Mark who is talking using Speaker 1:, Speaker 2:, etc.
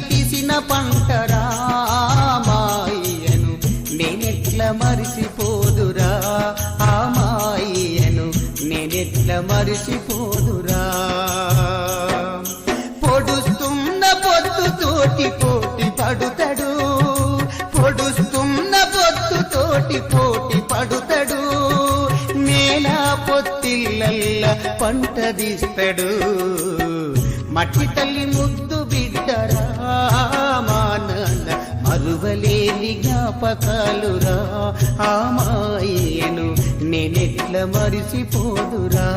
Speaker 1: తీసిన పంటరా మాయను నేనెట్ల మరిచిపోదురా ఆ మాయను నేనెట్ల మరిచిపోదురా పొడుస్తున్న పొద్దుతోటి పోటీ పడుతాడు పొడుస్తున్న పొద్దుతోటి పోటీ పడుతాడు నేల పొత్తిళ్ళల్ల పంట తీస్తాడు మట్టి తల్లి ముద్దు బిడ్డరా మా నాన్న మరువలేని జ్ఞాపకాలురా ఆ మాయను నేనెట్ల మరిచిపోదురా